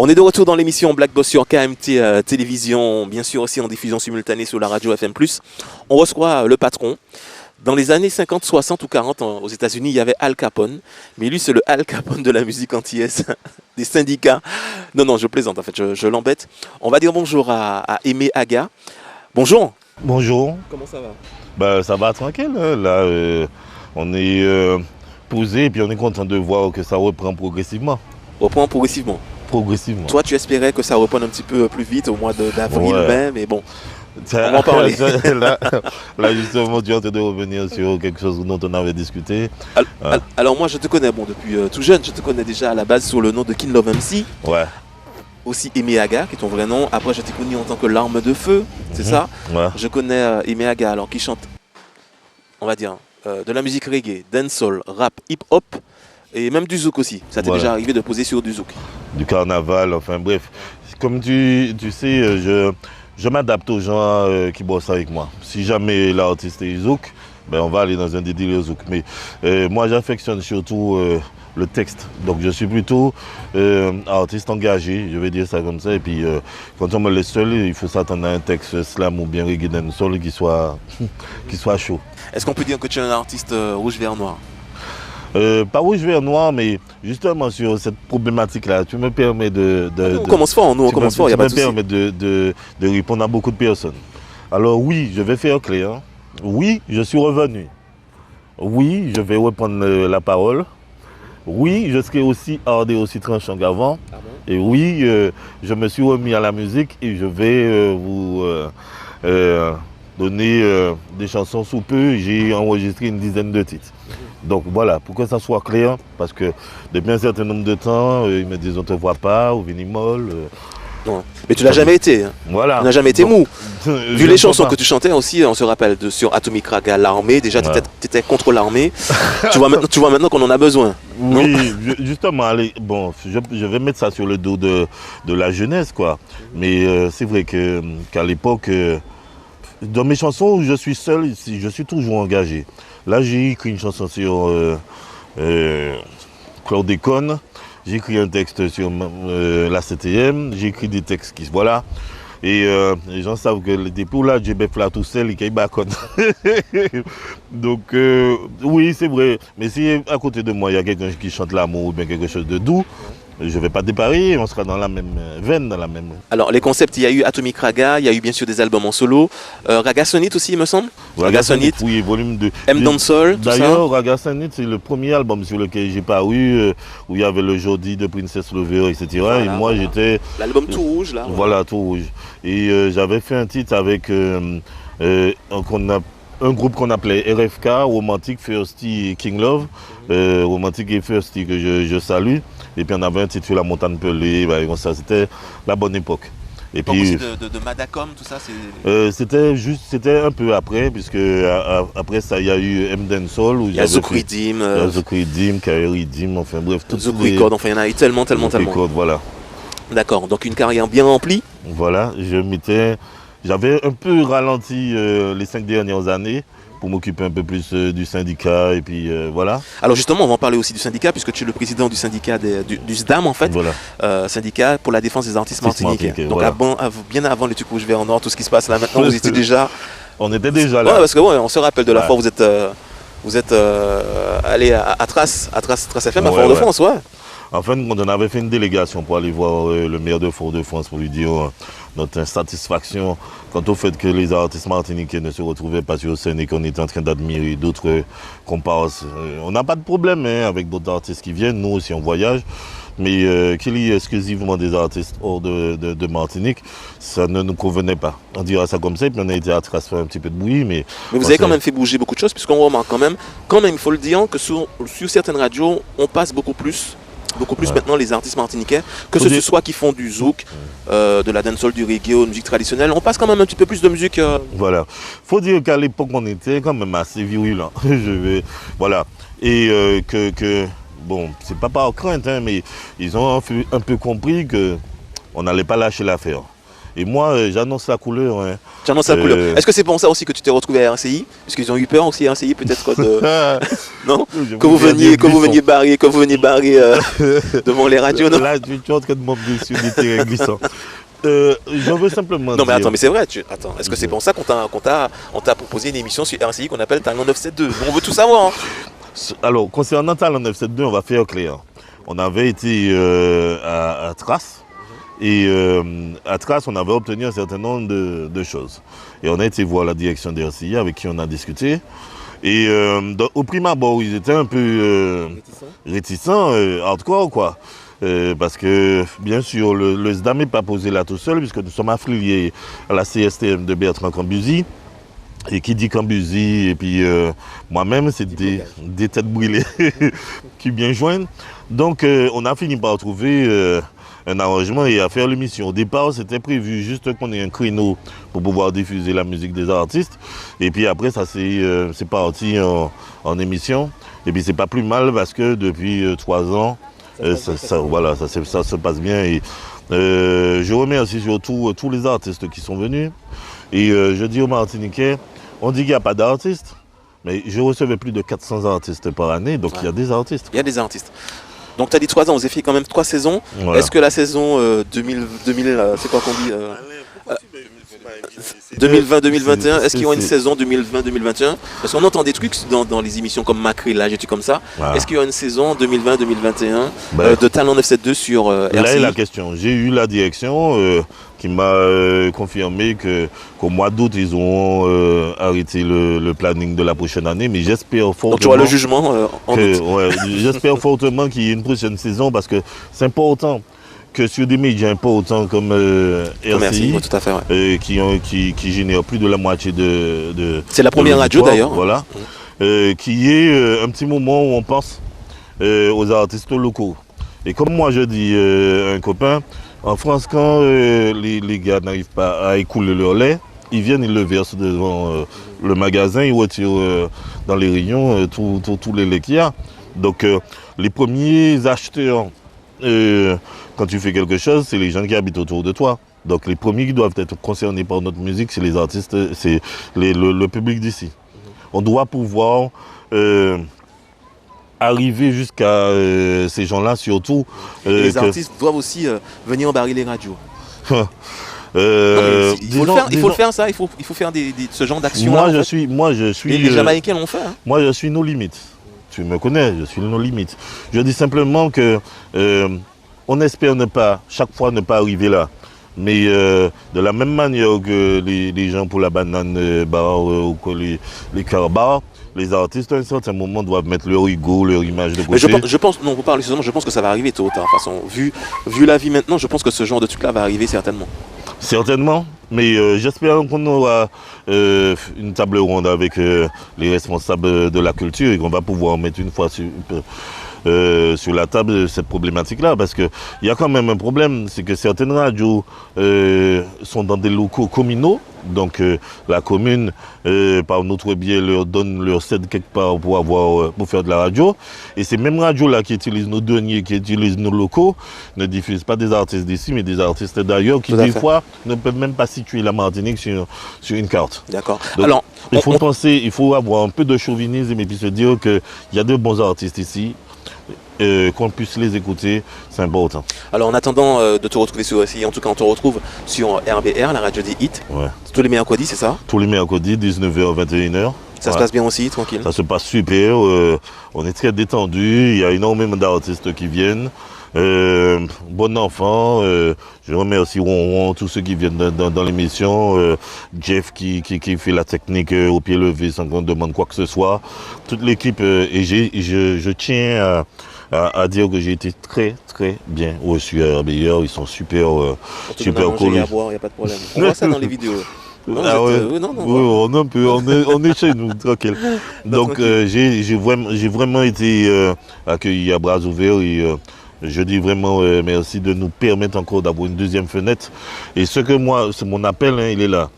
On est de retour dans l'émission Black Boss sur KMT Télévision, bien sûr aussi en diffusion simultanée sur la radio FM+. On reçoit le patron. Dans les années 50, 60 ou 40 aux États-Unis, il y avait Al Capone. Mais lui, c'est le Al Capone de la musique antillaise, des syndicats. Non, je plaisante en fait, je l'embête. On va dire bonjour à Aimé Aga. Bonjour. Bonjour. Comment ça va? Ça va tranquille. Hein. Là, on est posé et puis on est content de voir que ça reprend progressivement. Reprend progressivement. Progressivement. Toi, tu espérais que ça reprenne un petit peu plus vite au mois d'avril, mai, mais bon. On va en parler. Là, justement, tu es en train de revenir sur quelque chose dont on avait discuté. Alors moi, je te connais depuis tout jeune. Je te connais déjà à la base sur le nom de King Love MC. Ouais. Aussi Aimé Aga, qui est ton vrai nom. Après, je t'ai connu en tant que L'Arme de Feu, c'est ça? Ouais. Je connais Aimé Aga, alors qui chante, on va dire, de la musique reggae, dancehall, rap, hip-hop et même du zouk aussi. Ça t'est déjà arrivé de poser sur du zouk? Du carnaval, enfin bref. Comme tu sais, je m'adapte aux gens qui bossent avec moi. Si jamais l'artiste est zouk, on va aller dans un délire zouk. Mais moi, j'affectionne surtout le texte. Donc je suis plutôt artiste engagé, je vais dire ça comme ça. Et puis quand on me laisse seul, il faut s'attendre à un texte slam ou bien reggae dancehall qui soit chaud. Est-ce qu'on peut dire que tu es un artiste rouge, vert, noir? Pas rouge, vert, noir, mais justement sur cette problématique-là, tu me permets on commence fort, il n'y a pas de souci. Tu me permets de répondre à beaucoup de personnes. Alors oui, je vais faire clair. Oui, je suis revenu. Oui, je vais reprendre la parole. Oui, je serai aussi hard et aussi tranchant qu'avant. Ah bon? Et oui, je me suis remis à la musique et je vais vous donner des chansons sous peu. J'ai enregistré une dizaine de titres. Donc voilà, pour que ça soit clair, parce que depuis un certain nombre de temps, ils me disent on ne te voit pas au Vinimol. Non. Mais tu n'as jamais été. Hein. Voilà. Tu n'as jamais été mou. Vu les chansons que tu chantais aussi, on se rappelle sur Atomic Raga, l'armée, déjà tu étais contre l'armée. tu vois maintenant qu'on en a besoin. Oui, justement, allez, bon, je vais mettre ça sur le dos de la jeunesse, quoi. Mais c'est vrai qu'à l'époque, dans mes chansons, je suis seul, je suis toujours engagé. Là, j'ai écrit une chanson sur Chlordécone. J'ai écrit un texte sur la CTM, j'ai écrit des textes qui... Voilà. Et les gens savent que les pour là, j'ai fait tout seul, il y a Donc, oui, c'est vrai. Mais si à côté de moi, il y a quelqu'un qui chante l'amour ou bien quelque chose de doux, je ne vais pas dépareiller, on sera dans la même veine, dans la même... Alors, les concepts, il y a eu Atomic Raga, il y a eu bien sûr des albums en solo. Raga Sonit aussi, il me semble. Raga Sonit, oui, volume 2. M Dancehall, tout ça. D'ailleurs, Raga Sonit, c'est le premier album sur lequel j'ai paru, où il y avait le Jordi de Princess Lover, etc. Voilà, et moi, j'étais... L'album tout rouge, là. Voilà, tout rouge. Et j'avais fait un titre avec un groupe qu'on appelait RFK, Romantic, Firsty, King Love. Romantic et Firsty que je salue. Et puis on avait un titre sur la montagne pelée, ça c'était la bonne époque. Et puis aussi de Madacom, tout ça, c'était un peu après, puisque après ça il y a eu M Dancehall, où il y a Zouk Redeem, Kairi Redeem, enfin bref, tout Zouk Record, enfin il y en a eu tellement. Record, voilà. D'accord, donc une carrière bien remplie. Voilà, j'avais un peu ralenti les 5 dernières années pour m'occuper un peu plus du syndicat et puis voilà. Alors justement, on va en parler aussi du syndicat puisque tu es le président du syndicat du SDAM en fait, voilà. Syndicat pour la défense des artistes martiniquais. Donc voilà. Bien avant les trucs rouges verts nord, tout ce qui se passe là maintenant, vous étiez déjà... On était déjà là. Ouais, parce que on se rappelle de la fois où vous êtes allé à Trace FM à Fort-de-France, ouais. Enfin, on avait fait une délégation pour aller voir le maire de Fort-de-France pour lui dire notre insatisfaction quant au fait que les artistes martiniquais ne se retrouvaient pas sur scène et qu'on était en train d'admirer d'autres comparses. On n'a pas de problème avec d'autres artistes qui viennent, nous aussi on voyage, mais qu'il y ait exclusivement des artistes hors de Martinique, ça ne nous convenait pas. On dira ça comme ça, et puis on a été à Trace faire un petit peu de bruit. Mais vous avez quand même fait bouger beaucoup de choses, puisqu'on remarque quand même, il faut le dire, que sur certaines radios, on passe beaucoup plus maintenant les artistes martiniquais, que ce soit qui font du zouk, de la dancehall, du reggae, de musique traditionnelle, on passe quand même un petit peu plus de musique. Voilà, faut dire qu'à l'époque on était quand même assez virulent. Voilà, et bon, c'est pas par crainte, mais ils ont un peu compris qu'on n'allait pas lâcher l'affaire. Et moi, j'annonce la couleur. Hein. J'annonce la couleur. Est-ce que c'est pour ça aussi que tu t'es retrouvé à RCI? Parce qu'ils ont eu peur aussi à RCI, peut-être non, que vous veniez barrer devant les radios, non? Là, tu es en train de m'emmener sur des terrains glissants. Je veux simplement non mais attends, mais c'est vrai, attends, est-ce que c'est pour ça qu'on t'a proposé une émission sur RCI qu'on appelle Talent 972? On veut tout savoir. Hein. Alors, concernant Talent 972, on va faire clair. On avait été à Trace, et à Trace, on avait obtenu un certain nombre de choses. Et on a été voir la direction de RCI avec qui on a discuté. Et au prime abord, ils étaient un peu réticents, hardcore quoi. Parce que, bien sûr, le SDAM n'est pas posé là tout seul, puisque nous sommes affiliés à la CSTM de Bertrand Cambuzi. Et qui dit Cambuzi, et puis moi-même, c'est des têtes brûlées qui bien joignent. Donc, on a fini par trouver un arrangement et à faire l'émission. Au départ, c'était prévu juste qu'on ait un créneau pour pouvoir diffuser la musique des artistes. Et puis après, ça c'est parti en émission. Et puis, c'est pas plus mal parce que depuis 3 ans, voilà, ça se passe bien. Et je remercie surtout tous les artistes qui sont venus. Et je dis aux Martiniquais, on dit qu'il n'y a pas d'artistes, mais je recevais plus de 400 artistes par année, donc il y a des artistes. Il y a des artistes. Donc tu as dit 3 ans, vous avez fait quand même 3 saisons. Voilà. Est-ce que la saison 2000 c'est quoi qu'on dit 2020-2021, est-ce qu'il y aura une saison 2020-2021? Parce qu'on entend des trucs dans les émissions comme Macri, là, j'ai comme ça. Voilà. Est-ce qu'il y aura une saison 2020-2021 de Talent 972 sur RCI? Là est la question. J'ai eu la direction qui m'a confirmé qu'au mois d'août, ils auront arrêté le planning de la prochaine année. Mais j'espère fortement... Donc tu auras le jugement en août. Ouais, j'espère fortement qu'il y ait une prochaine saison parce que c'est important que sur des médias importants comme RCI, tout à fait, ouais. qui génèrent plus de la moitié de c'est la première radio d'ailleurs. Voilà. Qui est un petit moment où on pense aux artistes locaux. Et comme moi je dis à un copain, en France, quand les gars n'arrivent pas à écouler leur lait, ils viennent, ils le versent devant le magasin, ils retirent dans les rayons tous les laits qu'il y a. Donc les premiers acheteurs, quand tu fais quelque chose, c'est les gens qui habitent autour de toi. Donc les premiers qui doivent être concernés par notre musique, c'est les artistes, c'est le public d'ici. On doit pouvoir arriver jusqu'à ces gens-là surtout. Les artistes doivent aussi venir embarrer les radios. Il faut le faire ça, il faut faire ce genre d'action. Moi je suis. Les Jamaïcains l'ont fait. Hein. Moi je suis nos limites. Tu me connais, je suis nos limites. Je dis simplement que on espère chaque fois ne pas arriver là. Mais de la même manière que les gens pour la banane bar ou que les car bar, les artistes à un certain moment doivent mettre leur ego, leur image de côté. Mais je pense, non, vous parlez seulement, je pense que ça va arriver tôt ou tard. De toute façon, vu la vie maintenant, je pense que ce genre de truc-là va arriver certainement. Certainement, mais j'espère qu'on aura une table ronde avec les responsables de la culture et qu'on va pouvoir mettre une fois sur la table cette problématique-là, parce qu'il y a quand même un problème, c'est que certaines radios sont dans des locaux communaux, donc la commune, par notre biais, leur donne leur cède quelque part pour faire de la radio, et ces mêmes radios-là qui utilisent nos deniers, qui utilisent nos locaux, ne diffusent pas des artistes d'ici, mais des artistes d'ailleurs, qui des fois ne peuvent même pas situer la Martinique sur une carte. D'accord. Donc, alors, il faut avoir un peu de chauvinisme et puis se dire qu'il y a de bons artistes ici, qu'on puisse les écouter, c'est important. Alors en attendant de te retrouver sur RCI, en tout cas on te retrouve sur RBR, la radio des hits. Ouais. Tous les mercredis, c'est ça? Tous les mercredis, 19h, 21h. Ça se passe bien aussi, tranquille? Ça se passe super, on est très détendu, il y a énormément d'artistes qui viennent. Bon enfant, je remercie Ron, tous ceux qui viennent dans l'émission, Jeff qui fait la technique au pied levé sans qu'on demande quoi que ce soit, toute l'équipe, et je tiens à dire que j'ai été très très bien reçu à RBR, ils sont super cool. Il n'y a pas de problème. On voit ça dans les vidéos. Non, on est chez nous, tranquille. Donc j'ai vraiment été accueilli à bras ouverts et je dis vraiment merci de nous permettre encore d'avoir une deuxième fenêtre. Et c'est mon appel, hein, il est là.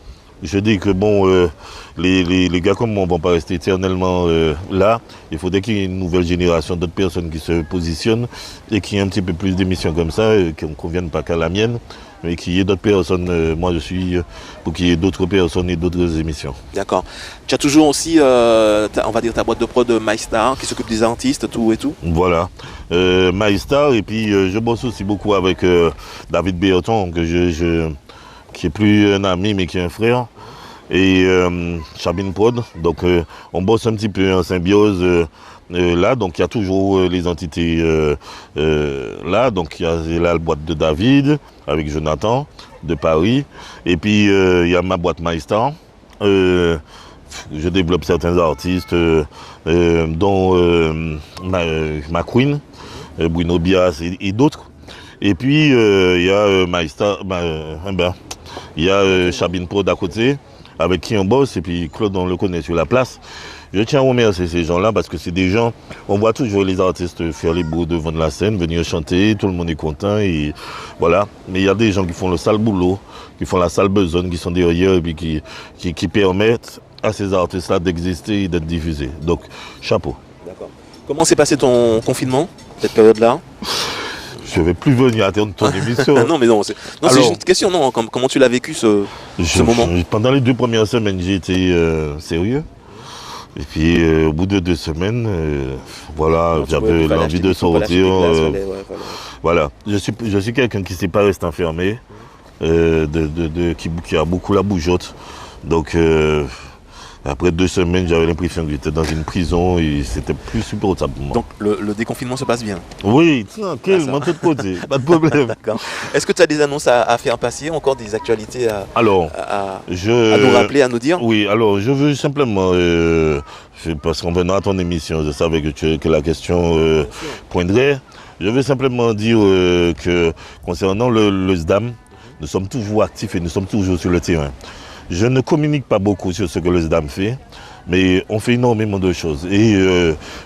je dis que bon, les gars comme moi ne vont pas rester éternellement là. Il faudrait qu'il y ait une nouvelle génération d'autres personnes qui se positionnent et qui aient un petit peu plus d'émissions comme ça, qui ne conviennent pas qu'à la mienne, mais qu'il y ait d'autres personnes. Moi, je suis pour qu'il y ait d'autres personnes et d'autres émissions. D'accord. Tu as toujours aussi, on va dire, ta boîte de prod MyStar qui s'occupe des artistes, tout et tout. Voilà. MyStar, et puis je bosse aussi beaucoup avec David Berton, qui est plus un ami, mais qui est un frère. Et Chabine Prod, donc on bosse un petit peu en symbiose là, donc il y a toujours les entités là, donc il y a la boîte de David avec Jonathan de Paris, et puis il y a ma boîte MyStar. Je développe certains artistes dont ma Queen, Bruno Bias et d'autres. Et puis il y a MyStar, il y a Chabine Prod à côté, avec qui on bosse, et puis Claude, on le connaît sur la place. Je tiens à remercier ces gens-là parce que c'est des gens, on voit toujours les artistes faire les beaux devant la scène, venir chanter, tout le monde est content, et voilà. Mais il y a des gens qui font le sale boulot, qui font la sale besogne, qui sont derrière, et puis qui permettent à ces artistes-là d'exister et d'être diffusés. Donc, chapeau. D'accord. Comment s'est passé ton confinement, cette période-là? Je ne vais plus venir attendre ton émission. Non, mais non, c'est juste une question, non. Comment tu l'as vécu ce moment? Pendant les 2 premières semaines, j'ai été sérieux. Et puis, au bout de 2 semaines, voilà, j'avais l'envie de sortir. Voilà. Je suis quelqu'un qui ne sait pas rester enfermé, qui a beaucoup la bougeotte. Donc, après 2 semaines, j'avais l'impression que j'étais dans une prison et c'était plus supportable pour moi. Donc le déconfinement se passe bien? Oui, tranquillement, de côté, pas de problème. D'accord. Est-ce que tu as des annonces à faire passer, encore des actualités à nous rappeler, à nous dire? Oui, alors je veux simplement, parce qu'en venant à ton émission, je savais que la question poindrait. Je veux simplement dire que concernant le SDAM, nous sommes toujours actifs et nous sommes toujours sur le terrain. Je ne communique pas beaucoup sur ce que le SDAM fait, mais on fait énormément de choses. Et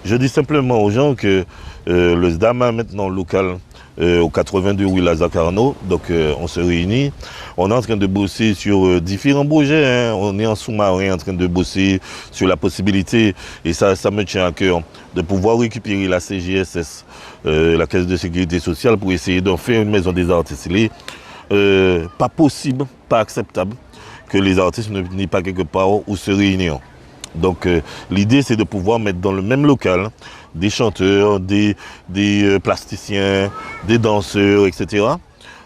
je dis simplement aux gens que le SDAM a maintenant local au 82 rue Lazare Carnot, donc on se réunit. On est en train de bosser sur différents projets, hein. On est en sous-marin en train de bosser sur la possibilité, et ça me tient à cœur, de pouvoir récupérer la CGSS, la Caisse de Sécurité Sociale, pour essayer d'en faire une maison des artistes. Il est pas possible, pas acceptable que les artistes ne viennent pas quelque part où se réunir. Donc l'idée, c'est de pouvoir mettre dans le même local des chanteurs, des plasticiens, des danseurs, etc.,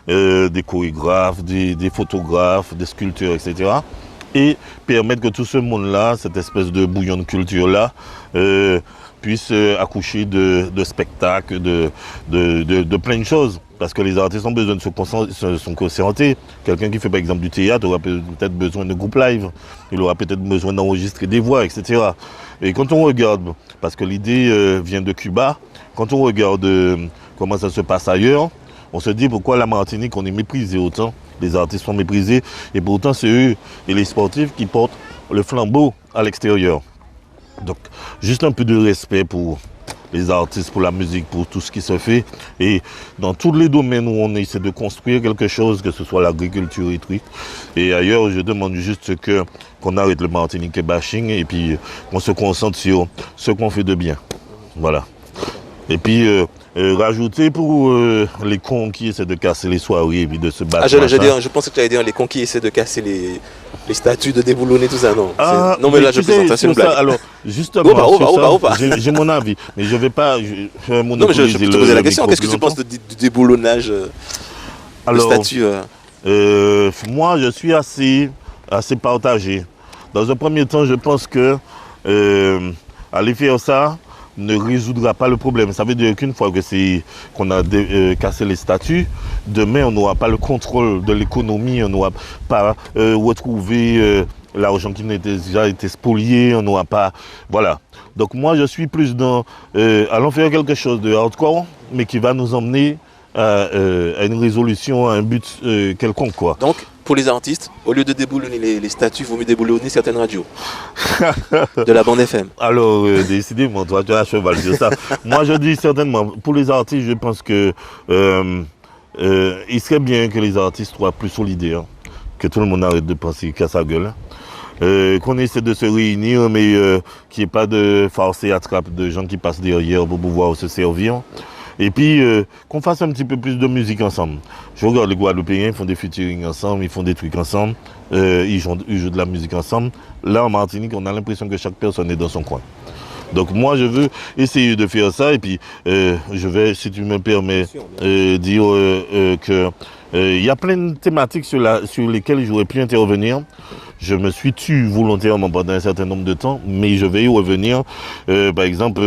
des chorégraphes, des photographes, des sculpteurs, etc., et permettre que tout ce monde-là, cette espèce de bouillon de culture-là, puisse accoucher de spectacles, de plein de choses. Parce que les artistes ont besoin de se concentrer. Quelqu'un qui fait par exemple du théâtre aura peut-être besoin de groupe live. Il aura peut-être besoin d'enregistrer des voix, etc. Et quand on regarde, parce que l'idée vient de Cuba, quand on regarde comment ça se passe ailleurs, on se dit pourquoi la Martinique on est méprisé autant. Les artistes sont méprisés et pourtant c'est eux et les sportifs qui portent le flambeau à l'extérieur. Donc juste un peu de respect pour les artistes, pour la musique, pour tout ce qui se fait. Et dans tous les domaines où on essaie de construire quelque chose, que ce soit l'agriculture et tout. Et ailleurs, je demande juste qu'on arrête le Martinique bashing et puis qu'on se concentre sur ce qu'on fait de bien. Voilà. Et puis rajouter pour les cons qui essaient de casser les soirées et puis de se battre. Je pense que tu allais dire les cons qui essaient de casser les statues, de déboulonner tout ça, non. Non, mais là je plaisante, c'est une blague. Alors, justement, j'ai mon avis, mais je ne vais pas monopoliser. Non, mais je te posais la question, qu'est-ce que tu penses du déboulonnage de statues Moi, je suis assez partagé. Dans un premier temps, je pense que aller faire ça ne résoudra pas le problème. Ça veut dire qu'une fois qu'on a cassé les statuts, demain on n'aura pas le contrôle de l'économie, on n'aura pas retrouvé l'argent qui n'a déjà été spolié, on n'aura pas... Voilà. Donc moi je suis plus dans... allons faire quelque chose de hardcore, mais qui va nous emmener à une résolution, à un but quelconque, quoi. Donc, pour les artistes, au lieu de déboulonner les statuts, il vaut mieux déboulonner certaines radios de la bande FM. Alors, décidément, toi, tu as un cheval sur ça. Moi, je dis certainement, pour les artistes, je pense que il serait bien que les artistes soient plus solidaires, que tout le monde arrête de penser qu'à sa gueule. Qu'on essaie de se réunir, mais qu'il n'y ait pas de farce et attrape de gens qui passent derrière pour pouvoir se servir. Et puis, qu'on fasse un petit peu plus de musique ensemble. Je regarde les Guadeloupéens, ils font des featuring ensemble, ils font des trucs ensemble, ils jouent de la musique ensemble. Là, en Martinique, on a l'impression que chaque personne est dans son coin. Donc moi, je veux essayer de faire ça. Et puis, je vais, si tu me permets, dire que il y a plein de thématiques sur lesquelles j'aurais pu intervenir. Je me suis tué volontairement pendant un certain nombre de temps, mais je vais y revenir. Par exemple,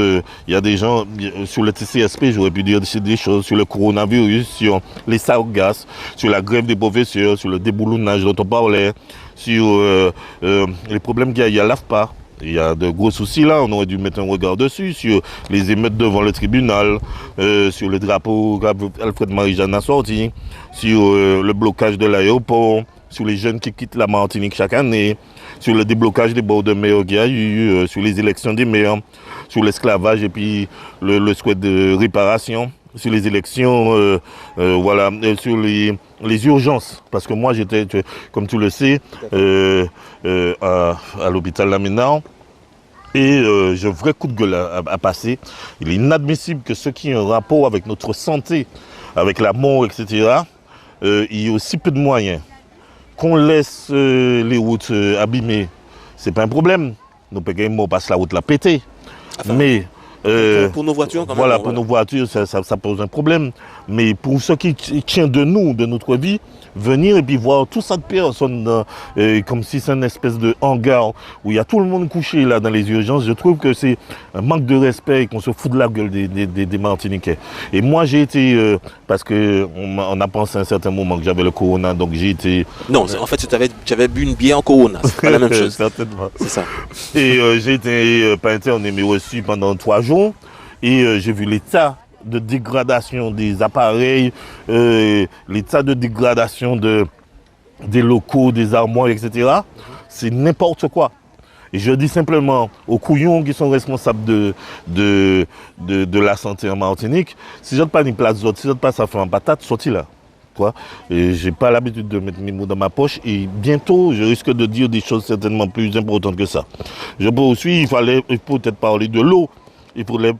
il y a des gens, sur le TCSP, j'aurais pu dire des choses sur le coronavirus, sur les sargasses, sur la grève des professeurs, sur le déboulonnage dont on parlait, sur les problèmes qu'il y a à l'AFPA. Il y a de gros soucis là, on aurait dû mettre un regard dessus, sur les émeutes devant le tribunal, sur le drapeau qu'Alfred Marie-Jeanne a sorti, sur le blocage de l'aéroport, sur les jeunes qui quittent la Martinique chaque année, sur le déblocage des bords de mer qu'il y a eu, sur les élections des maires, sur l'esclavage et puis le souhait de réparation, sur les élections, voilà, sur les urgences. Parce que moi j'étais, comme tu le sais, à l'hôpital Laménard. Et j'ai un vrai coup de gueule à passer. Il est inadmissible que ceux qui ont un rapport avec notre santé, avec la mort, etc., il y ait aussi peu de moyens. Qu'on laisse les routes abîmées, c'est pas un problème. Nos pèlerins passent la route la péter. Enfin, mais pour nos voitures, quand même. Voilà, pour nos voitures, ça pose un problème. Mais pour ceux qui tiennent de nous, de notre vie, venir et puis voir tout ça de personnes, comme si c'est une espèce de hangar où il y a tout le monde couché là dans les urgences, je trouve que c'est un manque de respect et qu'on se fout de la gueule des Martiniquais. Et moi j'ai été, parce qu'on a pensé à un certain moment que j'avais le corona, donc j'ai été... Non, en fait tu avais bu une bière en corona, c'est pas la même chose. Certainement. C'est ça. Et j'ai été pas interné mais reçu pendant 3 jours et j'ai vu l'état de dégradation des appareils, l'état de dégradation des locaux, des armoires, etc. C'est n'importe quoi. Et je dis simplement aux couillons qui sont responsables de la santé en Martinique, si je n'ai pas une place d'autre, si je n'ai pas ça fait en patate, sorti là. Quoi. Et j'ai pas l'habitude de mettre mes mots dans ma poche et bientôt je risque de dire des choses certainement plus importantes que ça. Je peux aussi, il faut peut-être parler de l'eau. Il fallait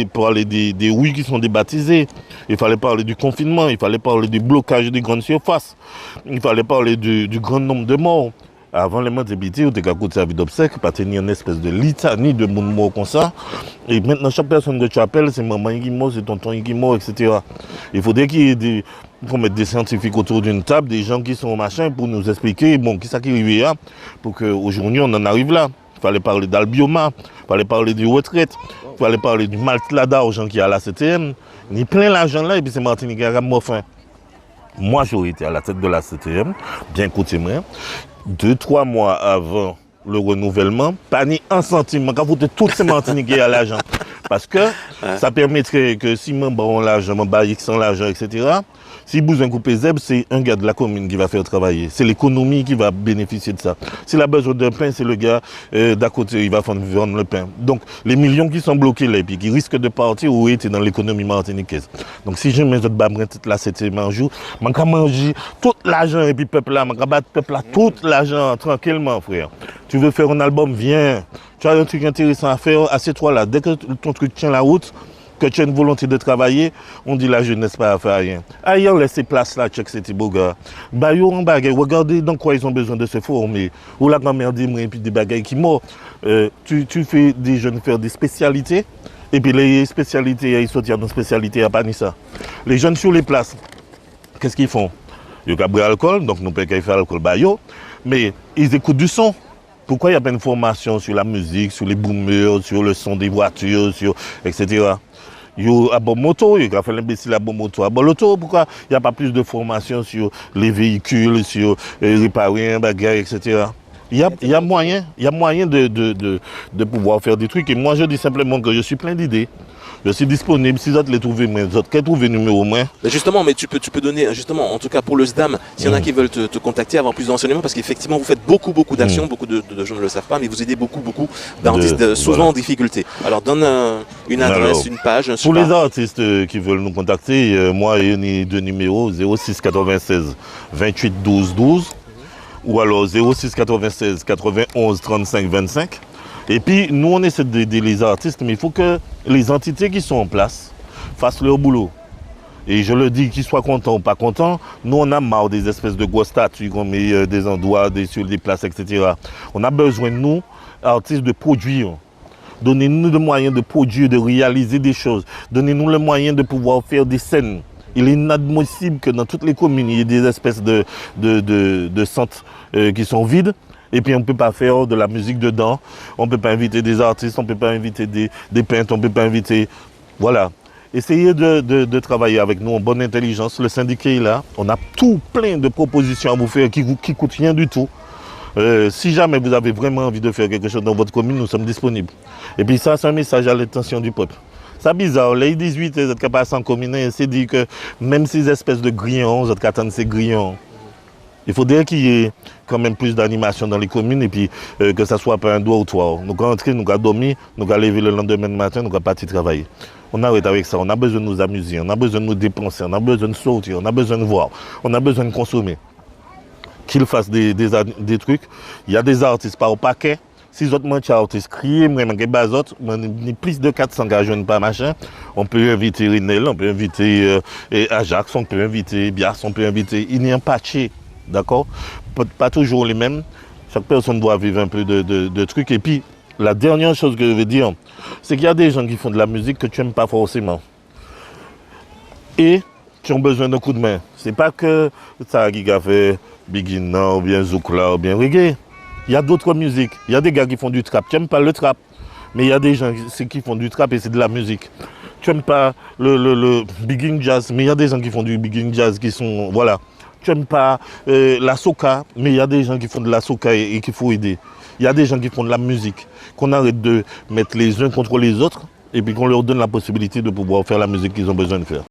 parler des rues qui sont débaptisées. Il fallait parler du confinement. Il fallait parler du blocage des grandes surfaces. Il fallait parler du grand nombre de morts. Avant les morts d'habiter, on était qu'à côté de la vie d'obsèque, pas tenir une espèce de litanie de monde mort comme ça. Et maintenant, chaque personne que tu appelles, c'est maman qui est mort, c'est tonton qui est mort, etc. Il faudrait qu'il y ait qu'on mette des scientifiques autour d'une table, des gens qui sont machin, pour nous expliquer, bon, qui ça qui arrive là, pour qu'aujourd'hui on en arrive là. Il fallait parler d'Albioma, il fallait parler du retraite, il fallait parler du maltla d'argent qui est à la CTM. Il y a plein d'argent là et puis c'est Martinique qui a mort fin. Moi j'aurais été à la tête de la CTM, bien côté moi, 2-3 mois avant le renouvellement, pas ni un centime, quand vous toutes ces Martiniquais à l'argent. Parce que ça permettrait que si moi bon l'argent, mon bail sans l'argent, etc. Si vous en coupez zèbre, c'est un gars de la commune qui va faire travailler. C'est l'économie qui va bénéficier de ça. S'il a besoin d'un pain, c'est le gars d'à côté, il va vendre le pain. Donc, les millions qui sont bloqués là, et puis qui risquent de partir, où étaient dans l'économie martiniquaise. Donc, si je mets autres bambins, toute la septième un jour, je vais manger tout l'argent, et puis peuple là, je vais battre peuple là, tout l'argent, tranquillement, frère. Tu veux faire un album, viens. Tu as un truc intéressant à faire, assieds-toi là. Dès que ton truc tient la route, que tu as une volonté de travailler, on dit la jeunesse pas à faire rien. Ailleurs, laissez place là, check ces beaux gars. Bah, yo, en bagaille, regardez dans quoi ils ont besoin de se former. Ou la grand-mère dit, et puis des bagailles qui morts. Tu fais des jeunes faire des spécialités, et puis les spécialités, ils sortent dans spécialités à Panissa. Les jeunes sur les places, qu'est-ce qu'ils font? Ils ont boire l'alcool, donc nous pouvons faire l'alcool, bah yo, mais ils écoutent du son. Pourquoi il n'y a pas une formation sur la musique, sur les boomers, sur le son des voitures, etc. Il y a bon moto, il y a fait l'imbécile à bon moto. À bon l'auto, pourquoi il n'y a pas plus de formation sur les véhicules, sur réparer un bagage, etc. Il y a moyen de pouvoir faire des trucs. Et moi, je dis simplement que je suis plein d'idées. Je suis disponible. Si vous les trouvez, mais vous avez trouvé numéro moins. Mais justement, tu peux donner, justement, en tout cas pour le SDAM, s'il y en a qui veulent te contacter, avoir plus d'enseignements, parce qu'effectivement, vous faites beaucoup d'actions, beaucoup de gens ne le savent pas, mais vous aidez beaucoup d'artistes, souvent en difficulté. Alors, donne une adresse, une page, un support. Pour les artistes qui veulent nous contacter, moi, il y a deux numéros, 06 96 28 12 12. ou alors 06 96 91 35 25. Et puis, nous, on essaie d'aider les artistes, mais il faut que les entités qui sont en place fassent leur boulot. Et je le dis, qu'ils soient contents ou pas contents, nous, on a marre des espèces de grosses statues qu'on met des endroits, sur des places, etc. On a besoin, nous, artistes, de produire. Donnez-nous le moyen de produire, de réaliser des choses. Donnez-nous le moyen de pouvoir faire des scènes. Il est inadmissible que dans toutes les communes, il y ait des espèces de centres qui sont vides. Et puis on ne peut pas faire de la musique dedans. On ne peut pas inviter des artistes, on ne peut pas inviter des peintres, on ne peut pas inviter... Voilà. Essayez de travailler avec nous en bonne intelligence. Le syndicat est là. On a tout plein de propositions à vous faire qui ne coûtent rien du tout. Si jamais vous avez vraiment envie de faire quelque chose dans votre commune, nous sommes disponibles. Et puis ça, c'est un message à l'intention du peuple. C'est bizarre, les 18, vous êtes capables en commune, c'est dit que même ces espèces de grillons, vous êtes capables de ces grillons. Il faudrait qu'il y ait quand même plus d'animation dans les communes et puis que ça soit pas un dortoir. Nous allons entrer, nous allons dormir, nous allons lever le lendemain matin, nous allons partir travailler. On arrête avec ça, on a besoin de nous amuser, on a besoin de nous dépenser, on a besoin de sortir, on a besoin de voir, on a besoin de consommer. Qu'ils fassent des trucs. Il y a des artistes par au paquet. Si les autres artistes crient, plus de 400 gars jeunes pas machin. On peut inviter Rinel, on peut inviter Ajax, on peut inviter Bias, on peut inviter. Il y a un patché, d'accord? Pas toujours les mêmes. Chaque personne doit vivre un peu de trucs. Et puis, la dernière chose que je veux dire, c'est qu'il y a des gens qui font de la musique que tu n'aimes pas forcément. Et qui ont besoin d'un coup de main. C'est pas que ça qui a fait Bigina ou bien Zoukla ou bien Reggae. Il y a d'autres musiques. Il y a des gars qui font du trap. Tu n'aimes pas le trap. Mais il y a des gens qui font du trap et c'est de la musique. Tu n'aimes pas le Bigging Jazz. Mais il y a des gens qui font du Bigging Jazz qui sont... Voilà. Tu n'aimes pas la soca. Mais il y a des gens qui font de la soca et qu'il faut aider. Il y a des gens qui font de la musique. Qu'on arrête de mettre les uns contre les autres et puis qu'on leur donne la possibilité de pouvoir faire la musique qu'ils ont besoin de faire.